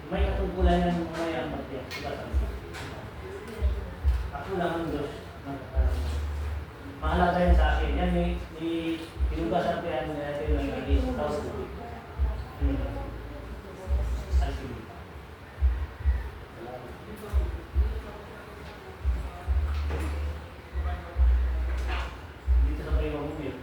May katungkulan yan mamaya ang bagya. Ako lang ang Diyos. Mahalaga yan sa akin. Yan pinugasan ko yan natin ng naging house. Dito sa kayo mamumil.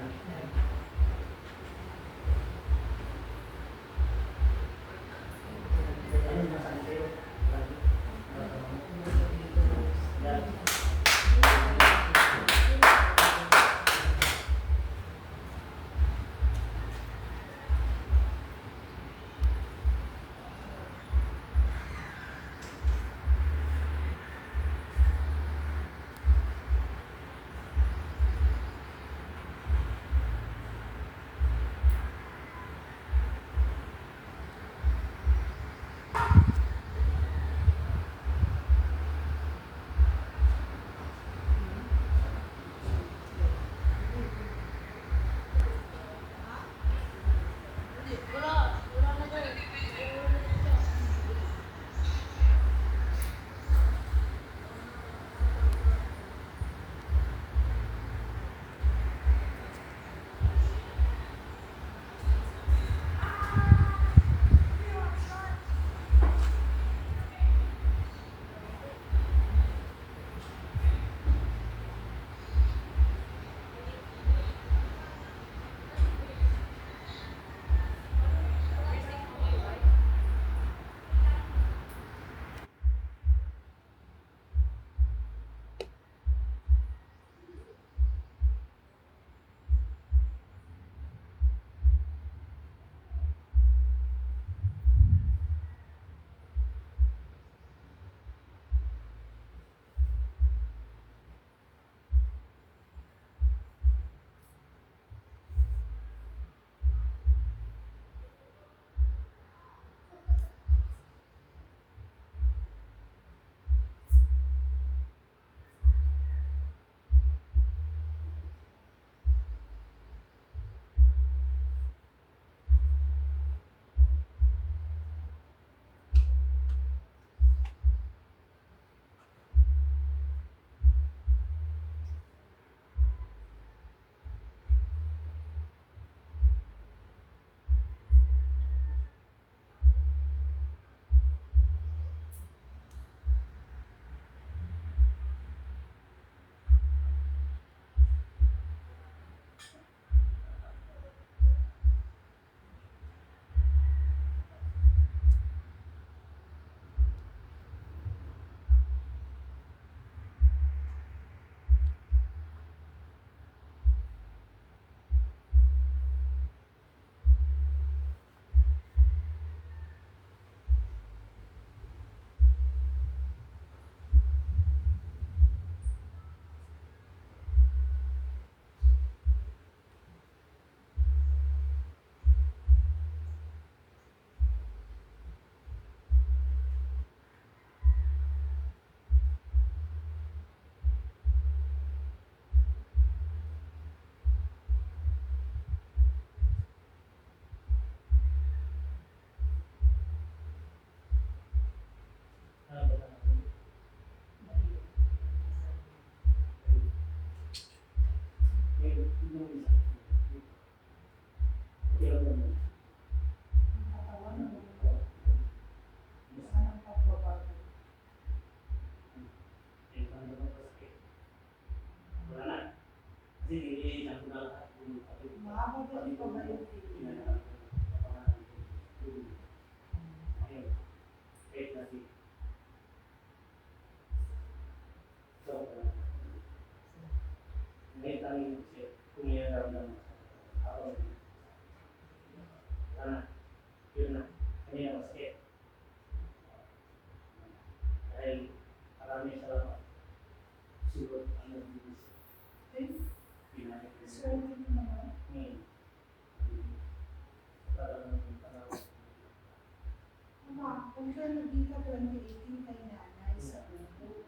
Kung siya naging ka 2018 kay nanay sa ulo.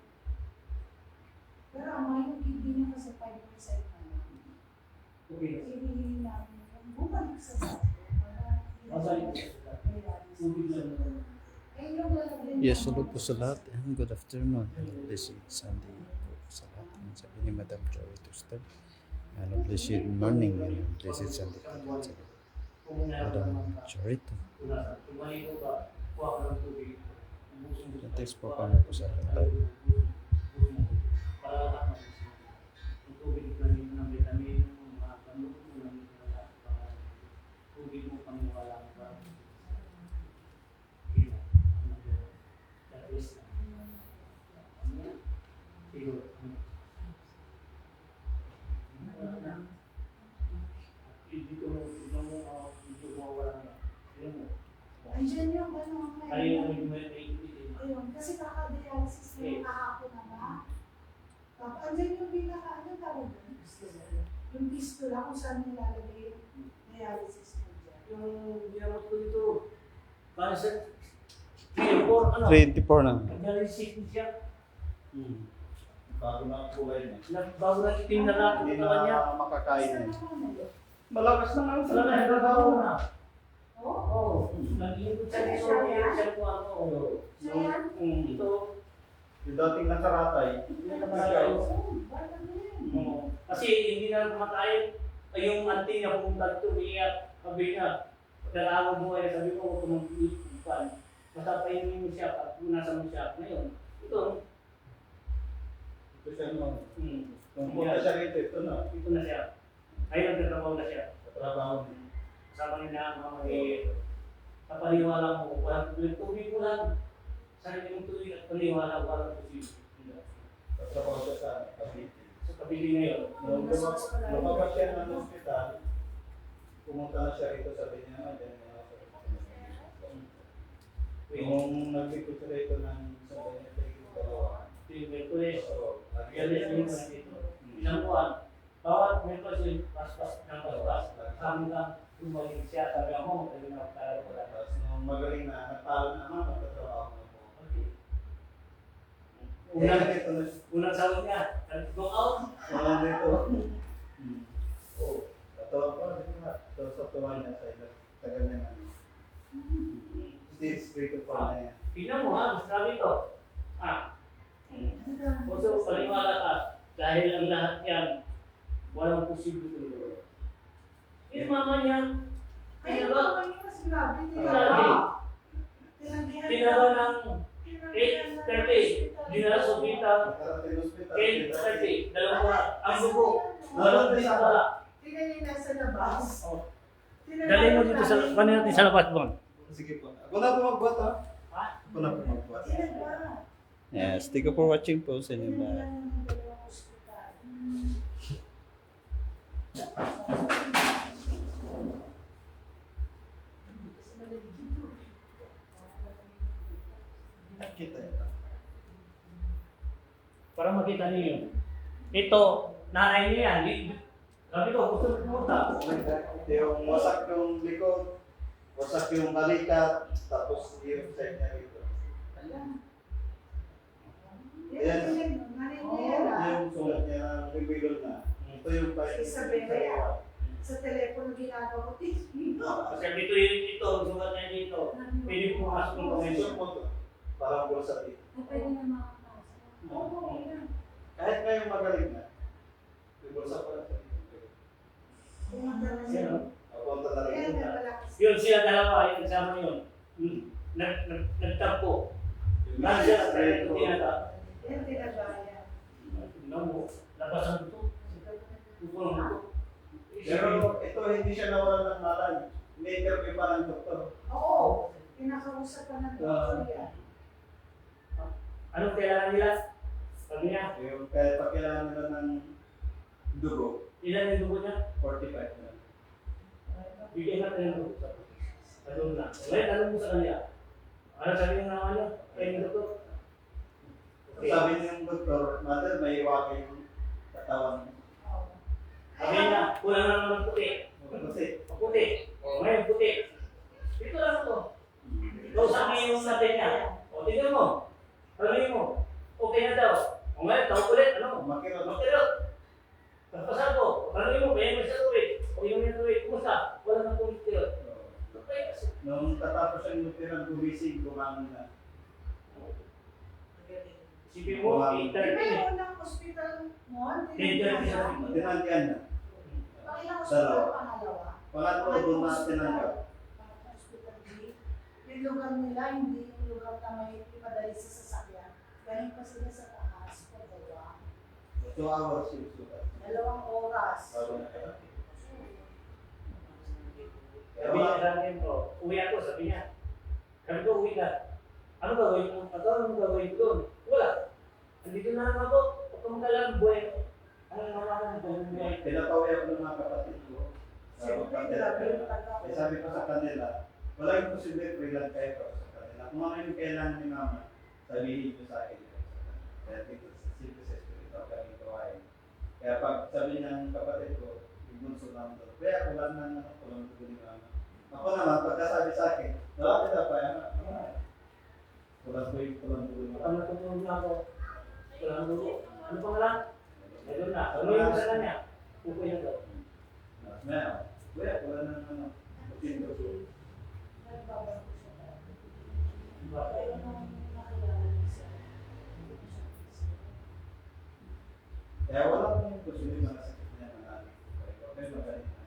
Pero ang may hindi niya kasi 5% na lang. Okay. Hinihingi namin kung bumalik sa sapo. Masalik sa tubig lang naman. Ay, yung lalagyan Yes, niya. hello po sa lahat. And good afternoon. Blessed Sunday po sa lahat. Ang sabi ni Madam Joy Tuster. Ano, blessed morning. Ano, blessed Sunday po din sa Kung Madam Chorito. kung maligo ka, kuha ka ng tubig. Text po kami po sa lahat. Para lahat ng tubig ng vitamin, mga gamot mo ng tubig mo pang wala ka. That is siguro. Dito mo wala na. Andyan yung ano, Ayun, ayun, kasi kaka-dialysis na yung kahapon na ba? Andyan yung pinaka, ano tawag doon? Yung fistula kung saan nilalagay yung dialysis mo dyan. yung ginamot ko dito, para sa 3 or 4, ano? 24 na. Nag-dialysis din siya. Bago na ang kulay niya. Bago na itim na lang Hindi ang niya. na makakain Saan niya. naman na yun? Malakas na nga. Wala na, nagbabago na. Oh? Oo. Nag-iibig siya dito, siya po ano. Saan? Ito, Yung dating nakaratay. Bakit na yan? kasi hindi na kumakain. Ay, yung auntie niya pumunta dito, umiiyak. Sabi niya, pagkalaman mo ay sabi ko, kung mag-iipan. Basta painin mo siya, pag nasa mo siya. Ngayon, ito, Ito siya naman. Nung Yeah. punta siya rito, ito na. ito na siya. Ayun, nagtatrabaho na siya. Katrabaho niya. Kasama nila mga kapaniwala mo, walang tubig mo lang. Sana yung tubig at paniwala, walang tubig. Katrabaho siya sa Cavite. Sa kabili ngayon. Nung lumabas siya ng hospital, pumunta na siya rito, sabi niya, dyan na ako. Nung nagpipit siya rito ng sabi niya, tayo dalawa. Merkules, Oo. Galis yung mga dito. Ilang buwan. Bawat Merkules, paspas ng paspas. Kami lang, bumalik siya, sabi ako, tayo na pagkala ko lang. Tapos nung magaling na, nagpalo naman, magtatrabaho na po. Okay. Unang dito na siya. Unang sahod niya, go out. Unang dito. Oo. Tatawa pa, di ba? So, sa tuwa niya sa ilang tagal niya na. Stage 3 to 4 na yan. Tingnan mo ha, mas sabi ko. Also, paniwala ka, dahil ang lahat yan, walang posible tuloy. Yung mama niya, Ay, pinaba, naman yung mas grabe. pinaba ng 8:30, dinala sa hospital, Nakarating hospital. 8:30, dalawang oras, ang dugo, walang pinabala. Tingnan niyo nasa labas. Dali mo dito sa kanina natin sa labas mo. Sige po. Ako na po magbuhat ha. Ha? Ako na po magbuhat. Tingnan ba? Yes, thank you for watching po sa inyo. Tingnan Bye. lang ng dalawang hospital. Kita ito. Para makita niyo. Ito, nanay niya yan. Sabi ko, gusto mo pumunta. Yung wasak yung likod, wasak yung balikat, tapos yung side niya rito. Yung sulat niya ng reveal na. Ito yung Isabela. Sa telepono ginagawa ko. Kasi dito yung dito, sugat niya dito. Pwede pumasok ng pamilya. Parang bulsa dito. Pwede na makakasok. Oo, yan. Kahit ngayong magaling na, yung bulsa pa lang sa dito. Pumunta na Sino? siya. Apunta na rin Kaya yun. nagpalakis. Yun sila dalawa, yung kasama yun. Nagtampo. Nandiyan sa ito, tinata. Yan tinagaya. Tingnan mo, labasan ito. Tukulong ito. Pero ito hindi siya nawalan ng malay. May-interview pa ng doktor. Oo. Pinakausap pa ng doktor yan. Anong kailangan nila? Sabi niya, Yung kaya pa kailangan nila ng dugo, ilan yung dugo niya? 45 na. Bigyan natin ng dugo. Tanong na. Ngayon, tanong mo sa kanya. Ano sabi ng naman niya? Kaya yung doktor? Okay. Sabi niya yung doktor, mother, may iwakay yung katawan. Oo. Sabi niya, kulang lang naman puti. Kasi, Puti. Ngayon, puti. Dito lang ito. Kausapin yung natin niya. O, tingnan mo. Sabihin mo. Okay na daw. O ngayon, tawag ulit. Ano? makirot. Makilot. Pagpasan ko. Sabihin mo, bayan mo sa tuwid. O yung tuwid. Kumusta? Wala nang kumikilot. Okay kasi. Nung Tatapos ang lupiran, gumising, bumangon na. Isipin mo, Di 8:30 ba eh. yung unang hospital mo? Tinanggap siya. Tinanggihan na. Pang ilang hospital Dalawa. pangalawa? Pangatlo doon na tinanggap. Hospital D. Yung lugar nila, hindi yung lugar na may ipadali sa sasakyan. Galing pa sila sa taas, pagdawa. 2 hours yung sukat. 2 oras. Sabi niya sa akin po, uwi ako, sabi niya. Sabi ko, uwi ka. Ano gagawin mo? Anong gagawin ko doon? Wala. Andito na naman ako. Huwag ka magkalang buhay. Ano naman ako buhay? Pinapawi ako ng mga kapatid ko. Siyempre, grabe yung taga. Eh, sabi ko sa kanila, wala yung posible freelance kayo para sa kanila. Kung ano yung kailangan ni mama, sabihin nyo sa akin. Kaya dito sa Civil ito kami gawain. Kaya pag sabi ng kapatid ko, yung bunso namin doon, kaya wala na kulang ko ni mama. Ako naman, pagkasabi sa akin, wala kita pa, kulang ko yung kulang ko ni Pag mama. natutulog na ako, wala ang dugo. Ano pa nga lang? Meron na. Ano yung sa kanya? Pupoy na daw. Maya, kuya, wala na putin ko. Nagbabago siya. Diba? Kaya nung nakilala niya siya. Kaya wala akong posible mga sakit niya ng anak. Kaya magaling na.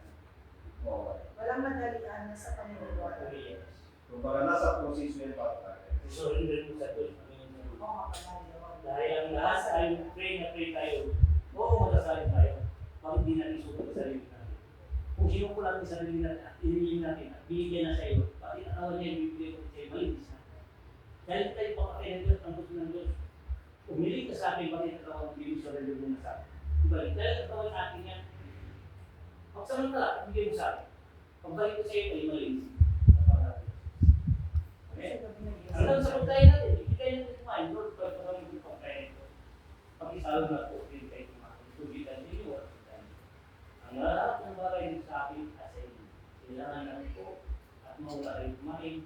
Oo. Walang madalian na sa paniniwala. Kung baka nasa proseso yung bata. Surrender mo sa Diyos. Oo, kapalayo. Dahil ang lahat tayo, pray na pray tayo. Oo, magsasalin tayo. Bakit di natin sukat sa sarili natin? Kung sino ko lang sa sarili natin at inilin natin at binigyan na sa iyo, pati ang awan niya ibibigay ko sa iyo, malinis na. Dahil tayo pakatay ng Diyos, ang gusto ng Diyos. Umiling ka sa akin, bakit ang awan mo surrender mo na sa akin? Ibalik, dahil ang awan sa akin yan. Pagsamantala, ibigay mo sa akin. Pagbalik ko sa iyo, ay malinis. Okay? Hanggang sa pagkain natin, ibigay natin kumain, Lord, pagkain ko pagkain ko. Pag-isalo na po, ibigay kumain. Tubigan din yung ang lahat ng bagay din sa akin at sa inyo. Kailangan natin po at mawala rin kumain.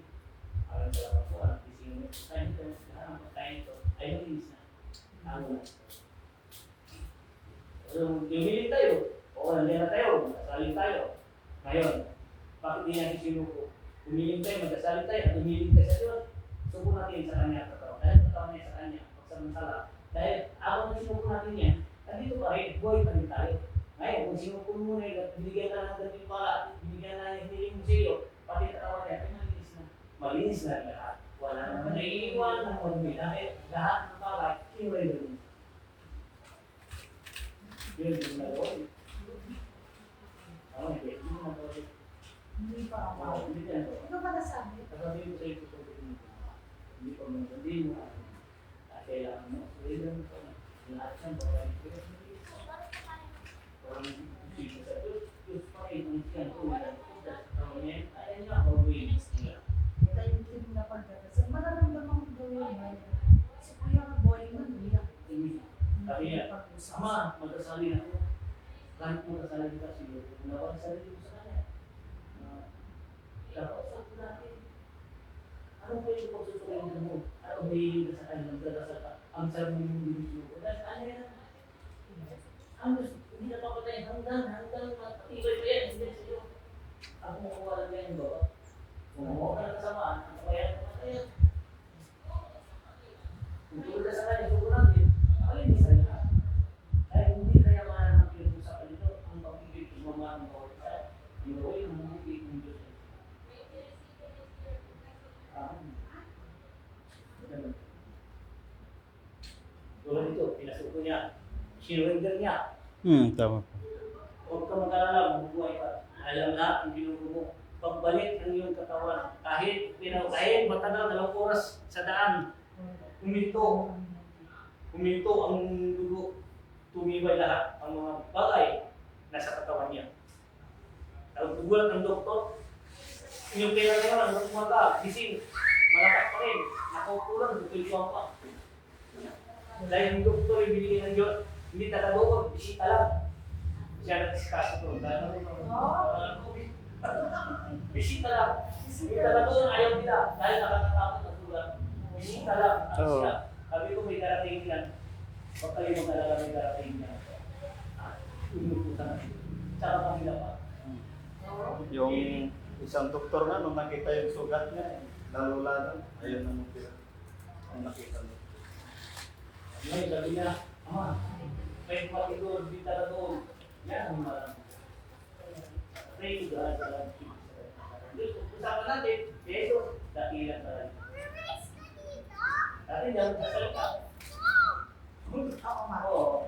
Alam talaga po, ang ising mo, pagkain ito, lahat ng pagkain ito, ay malinis na. Ang wala. So, umiling tayo, o nandiyan na tayo, magkasaling tayo. Ngayon, bakit di natin sinuko? Umiling tayo, magkasaling tayo, at umiling tayo sa Diyos. Suko natin sa Kanya katawan. Dahil katawan niya sa Kanya, pagsamantala. Dahil ako na sinuko natin yan, nandito pa rin, buhay pa rin tayo. Ngayon, kung sinuko mo muna, binigyan ka ng dating pala, at binigyan na yung hiling mo sa iyo, pati katawan niya, ay malinis na. Malinis na rin lahat. Wala naman naiiwan ng mga dahil lahat ng bagay, kinuway na rin. Yun yung nagawa. Ako, hindi mo nagawa. Hindi pa ako. Hindi yan to. Ano ba nasabi? Sasabihin ko sa iyo, tutuloy mo. Hindi pa mo sabihin mo. Kailangan mo. Kailangan mo. Lahat ng bagay. Parang sino sa Diyos. Diyos pa rin ang siyan ko. Ayaw niya ako gawin. Tayo yung na pagdadasal. Mararamdaman ko gawin yun. Si Kuya Boy man, umiyak. Sabi niya, Ama, magkasalin ako. Kahit magkasalin ka siguro. Nawag sarili mo sa kanya. Dapat sa ito natin. Ano po yung pagsusukayin mo? Ano may sa kanya? Magdadasal ka. Ang sarap mo yung dinisyo. Dahil ano yan? Ang hindi na papatay hanggang matibay pa yan. Hindi sa iyo. Ako makuha lang yan ba? Kung makuha ka ng kasamaan, ang kabayan ka matayan. Kung tulad ka sa kanya, suko natin. Malinis na lahat. Ay, hindi kaya mahanap ang pinag-usapan nito. Ang pag-ibig ng mga ng bawat isa. Yung gawin ng bumibig ng Diyos. Tulad ito, pinasuko niya. Sinurrender niya. Tama po. Huwag ka mag-alala, mabubuhay ka. Alam lahat ang binugo mo. Pagbalik ang iyong katawan, kahit matagal 2 oras sa daan, huminto ang dugo, tumibay lahat ang mga bagay nasa katawan niya. Nagtugulat ng doktor, yung pera naman, ang umaga, gising, malakas pa rin, nakaupulan, tutulpuan pa. Dahil yung doktor ay binigyan ng Diyos, hindi taga-doon, bisita lang. Siya nag-discuss ito. Bisita lang. Yung taga-doon ayaw nila, dahil nakakatakot ang tulang. Bisita lang. Siya. Sabi ko may darating yan. Huwag kayo mag-alala may darating yan. Umututan natin. Tsaka kabila pa. Yung Isang doktor nga, nung nakita yung sugat niya, nalula na. Ayun ang mutira. Ang nakita niya. Ngayon, sabi niya, Ama, may matigod, di tara doon. Yan ang marami. Pray to God. Usapan natin, Jesus, dakilan talaga. Dati diyan sa salita. Oo nga. Oo.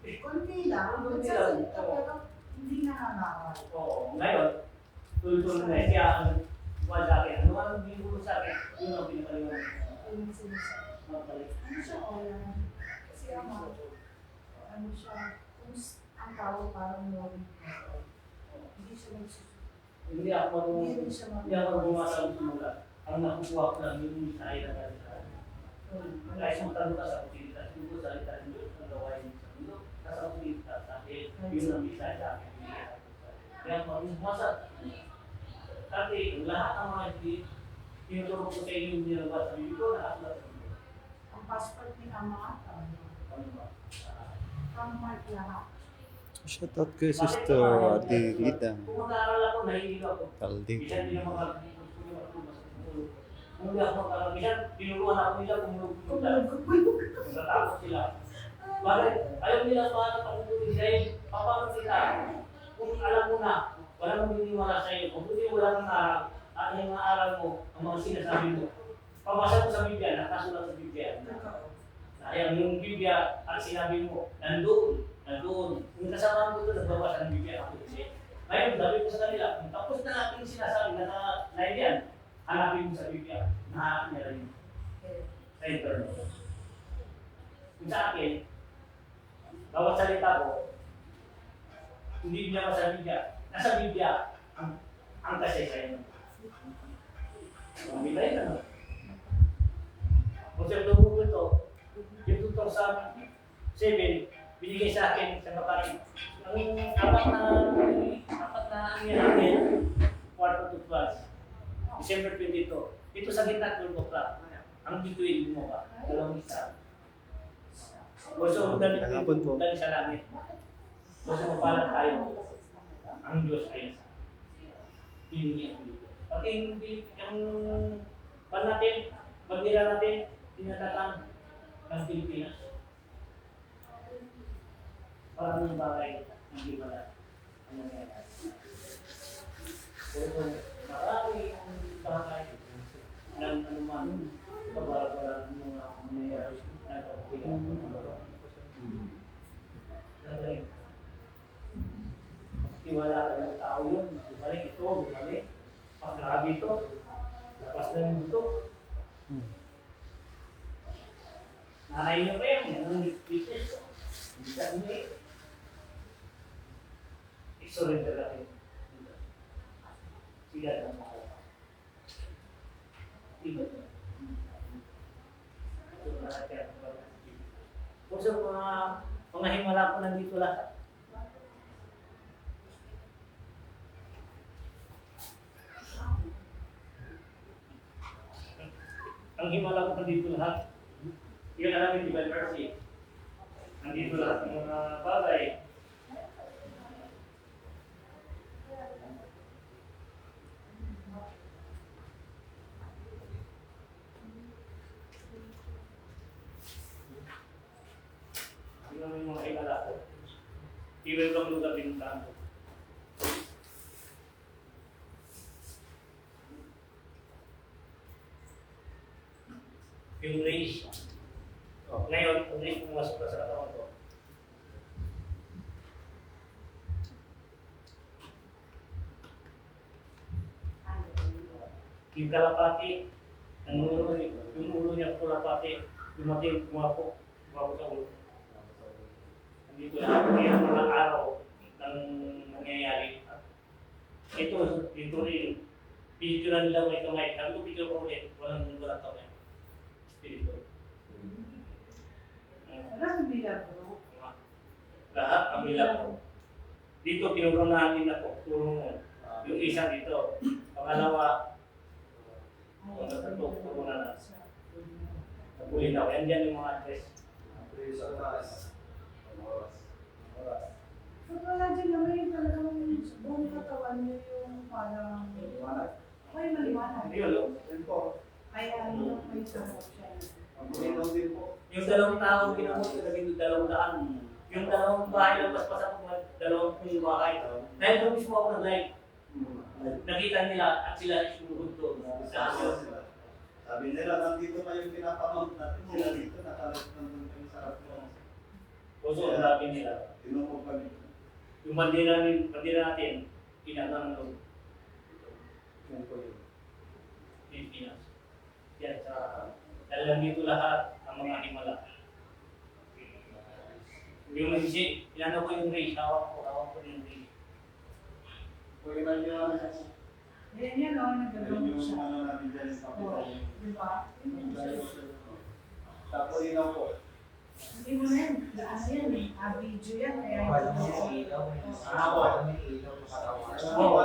Kunti lang. Kunti Sa lang. salita, pero hindi nakakawal. Oo. Ngayon, tuloy-tuloy na siya ang buwan sa akin. Ano ang binulo sa akin? Yun ang pinakaliwan. Yung sinasabi. Magpalik. Ano siya, Olan? Kasi ano siya, kung ang tawag parang morning. Hindi siya nagsusunod. Hindi ako marunong. Hindi rin siya Hindi ako bumasa ng simula. Ang nakukuha ko lang yung sa ila na sa kahit kung tanong ka sa kutilita, siguro sa ita ng Diyos, ang gawain sa mundo, nasa kutilita, dahil yun ang bisa sa akin. Kaya bumasa. Kasi lahat ng mga tinuturo ko sa inyo yung nilabas sa Biblia ko, nakasulat sa Biblia. Ang passport ni Ama, Ano ba? from Mark lahat. Shout out kay Sister Adelita Kung mag-aaral ako, nahihilo ako. Caldi. Bisan din ang mga kung hindi ako magkakaroon, bisan tinuruan ako nila kung natakot sila. Bakit? Ayaw nila para pagkukunin dahil paano sila? Kung alam mo na, wala nang biniwala sa iyo. Kung hindi wala nang at yung mga aral mo, ang mga sinasabi mo, pabasa mo sa Biblia, nakasulat sa Biblia. Ayaw yung Biblia at sinabi mo, nandoon. Yung kasama mo ito, nagbabasa ng Biblia ako kasi. Ngayon, sabi ko sa kanila, kung tapos na natin yung sinasabi na yan, hanapin mo sa Biblia, nahanap niya rin sa internet. Kung sa akin, bawat salita ko, hindi niya sa Biblia. Nasa Biblia, ang kasaysayan. Ang Biblia yun, ano? Kung siya doon ito, yung 2007, binigay sa akin sa kapatid. Ang apat na ano yan natin, quarter to class. December 22. Ito sa gitna 12 o'clock. Ang between mo ba? Dalawang isa. Gusto mo dali sa langit. Gusto mo pala tayo. Ang Diyos ay isa. Hindi ang dito. Pati ang pan natin, bandila natin, tinatatang ng Pilipinas. Parang yung bagay, hindi pala ang nangyayari. So, marami ang bagay ng anuman, kabara-bara ng mga nangyayari na kapatigan. Tiwala ka ng tao yun, bumalik ito, bumalik. Pagkabi ito, lapas na yung buto. Nanay nyo pa yan, yan ang business ko. Hindi ka hindi. I-surrender natin. Sila ang makalawa. Iba. Kung sa mga himala ko nandito lahat. Ang himala ko nandito lahat. Yung alam yung divine mercy. Nandito lahat ng mga bagay. Tingnan mo yung mga himala ko. Iba-ibang lugar pinuntahan ko. Yung race. Ngayon, kung hindi pumasok ka sa katawan ko, yung kalapati, yung ulo niya kalapati, dumating, gumapo sa ulo. Nandito lang, kaya mga araw ng nangyayari. Ito rin, picture na nila may kamay. Sabi ko picture ko ulit, walang kamay. Spiritual. Walang milagro. Lahat ang milagro. Dito pinurunahan ako, turo mo. Yung isa dito. Pangalawa, ang tatlo, turo na. Napuli na ako. Yan dyan yung mga address. Ba't wala dyan naman yung talagang buong katawan niyo yung parang ay maliwanag. Ayun, Yun po. Ay ano may sarap siya. Ito din po. yung dalawang tao ginamot ko naging 200. Yung dalawang bahay lang paspasan ko, dalawang bahay. Dahil doon mismo ako nag-live. Nakita nila at sila sumuhod to. Sabi nila, nandito pa yung pinapamount natin. Sila dito, nakalit nandun kayo sa harap ko. Puso ang sabi nila. Tinukog kami. Yung bandera natin, pinagano ng Yan po yun. Pilipinas. Yan sa talagang dito lahat ang mga himala. Yung hindi, inano ko yung race, hawak ko yung race. Pwede na nyo ano Yan yan o, nagagawin yung siya. ano namin dyan sa Oo, kapitay. di ba? Tapos inaw po. Hindi mo na yan, ano yan eh, video yan, kaya hindi mo Oo,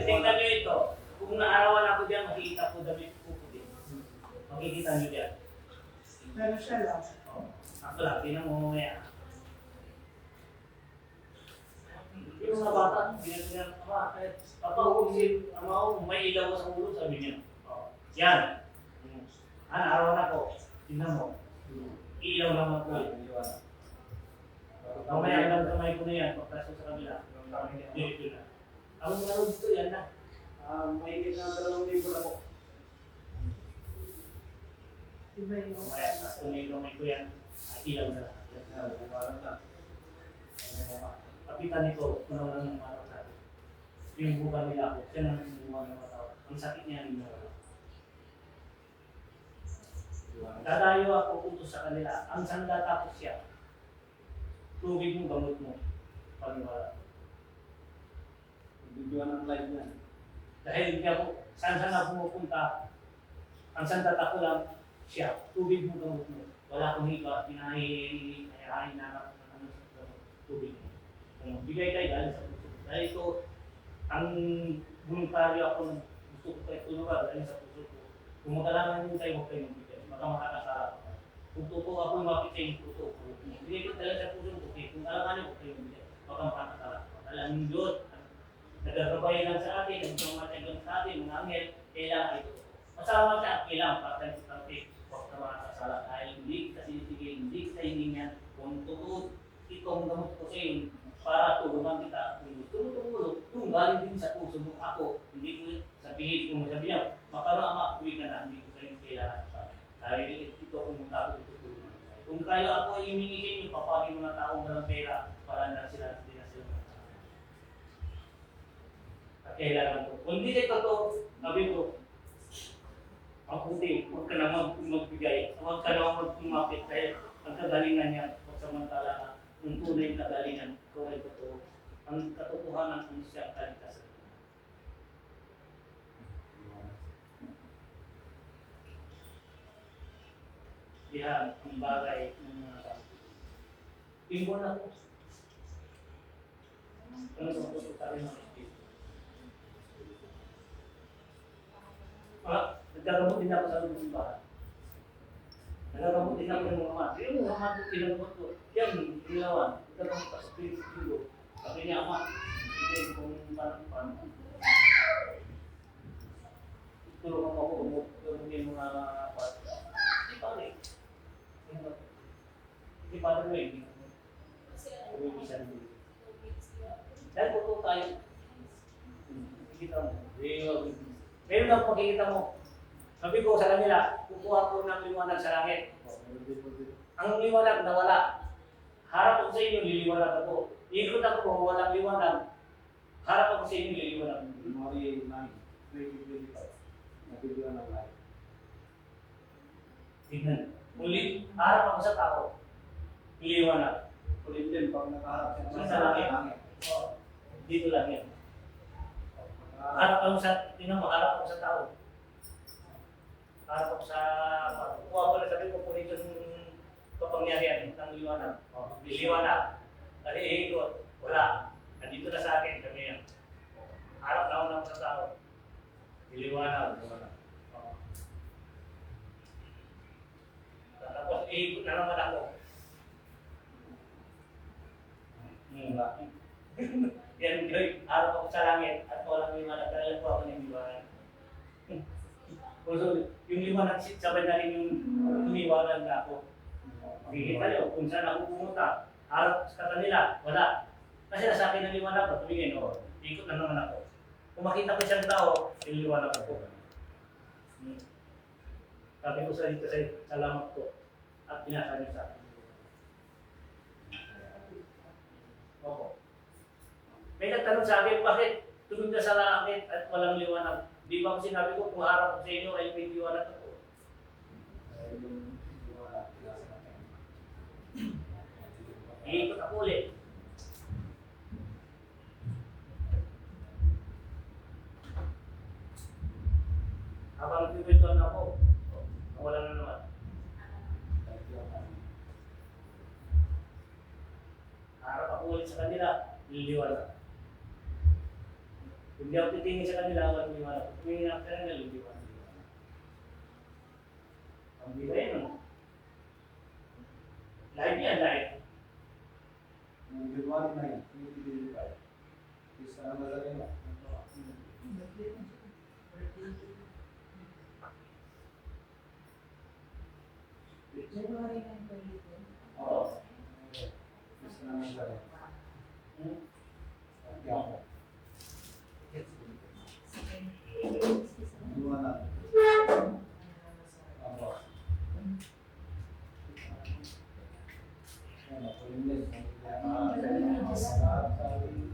tingnan nyo ito. Kung naarawan ako dyan, makikita ko damit ko din. Makikita nyo dyan. Pero siya lang. Ako lang, tinan mo mamaya. Yung mga bata, ginagawa pa, papausin, may ilaw sa ulo, sabi niya. Yan. Araw na ko. Tingnan mo. Ilaw naman po. Mamaya lang kamay ko na yan, pagkaso sa kabila. Dito na. Ang meron dito yan na. May higit na 2,000 na po. Diba yung Mamaya, tapos kung may kamay ko yan, ilaw na lang. Kapitan nito, kuno lang ng araw natin. Yung buka nila ako, siya nang sinuha ng mga tao. Ang sakit niya, hindi na wala. Dadayo ako utos sa kanila. Ang sanda tapos siya. Tubig mo, gamot mo. Paniwala. Bigyan ng live na. Dahil hindi ako, saan ako pumupunta, ang sanda tako lang siya. Tubig mo, gamot mo. Wala akong hiba, pinahihain na tubig mo. Bigay tayo dahil sa puso. Dahil ito, ang voluntaryo ako ng gusto ko tayo tulungan dahil sa puso ko. Kung magkailangan nyo tayo, huwag kayo magbigay. Baka makakasarap. Kung totoo ako lumapit sa inyo, totoo ko. Bigay ko talaga sa puso ko. Kung alam nyo, huwag kayo magbigay. Baka makakasarap. Alam nyo Diyos, nagkakabayan lang sa atin, nagkakamatyagan sa atin, mga angel, kailangan ito. Masama siya, kailangan para tayo sa atin. Huwag na makakasala. Dahil hindi kita sinisigil, hindi kita hiningan. Kung totoo, itong gamot ko sa iyo, para tulungan kita. Kung gusto mo tumulong, yung galing din sa puso mo ako. Hindi ko sabihin kung sabihin, makaroon ama, uwi ka na, hindi ko kayo kailangan pa. Dahil ito kung ako tutulungan. Kung kayo ako ay imingin nyo, papagin mga taong walang pera, para na sila, hindi na sila makasama. At kailangan ko. Kung hindi ito to, sabi ko, ang puti, huwag ka na magbigay, huwag ka na magpumapit dahil ang kagalingan niya, huwag samantala ka. Yung tunay na galingan, kung ay totoo, ang katotohanan kung siya kaligtasan. Yan, ang bagay ng mga tao. Pingon ako. Ano sa puso ka rin ng Espiritu? Nagkagamot din ako sa lubong bahay. Nagkagamot din ako ng mga mat. Yung mga mat ko, kinagamot ko. Yan, ginawan. Nagkagamot ka sa Espiritu. Sabi niya, ama, hindi kung paano. Tulungan mo ako, gamutin mga pat. Hindi pa rin. Hindi pa rin rin. Uwibisan din. Dahil totoo tayo. Kita mo. Meron lang pagkikita mo. Sabi ko sa kanila, kukuha ko ng liwanag sa langit. Ang liwanag nawala. Harap ako sa inyo, liliwanag ako. Ikot ako, walang liwanag. Harap ako sa inyo, liliwanag. January 9, 2025. Nabigyan ng live. Tignan. Muli, harap ako sa tao. Liliwanag. Ulit din, pag nakaharap siya Sa langit. Dito lang yan. Harap ako sa, tingnan mo, harap ako sa tao. Harap ako sa, kuha ko na sabi ko po nito yung kapangyarihan ng liwanag. Liliwanag. Dali ikot. Wala. Nandito na sa akin, kami yan. Harap lang ako sa tao. Liliwanag. Tapos ikot na naman ako. Yan, araw ako sa langit at walang liwanag. Dahil po ako ng liwanag. So, yung liwanag, sabay na rin yung liwanag na ako. Makikita nyo, kung saan ako pumunta, harap sa kanila, wala. Kasi nasa akin ang liwanag ko, tumingin, ikot na naman ako. Kung makita ko isang tao, liwanag ako. Sabi ko sa dito sa salamat ko at pinasa niyo sa akin. Opo. May nagtanong sa akin, bakit tumingin ka sa langit at walang liwanag? Di ba ko sinabi ko, kung harap ko sa inyo ay may liwanag ako. Iikot ako ulit. Habang nagpipintuan ako, wala na naman. Harap ako ulit sa kanila, liliwanag. Kung di ako titingin sa kanila, walang liwanag. Kung tumingin ako sa kanila, liliwanag. Ang bira yun. Live yan, live. Yung liwanag na yan, yung pinilipay. Isa na malagay mo. January 9 dito. Oo. Isa na malagay. Liwanag. Abo. Ano, kulinis. Sabi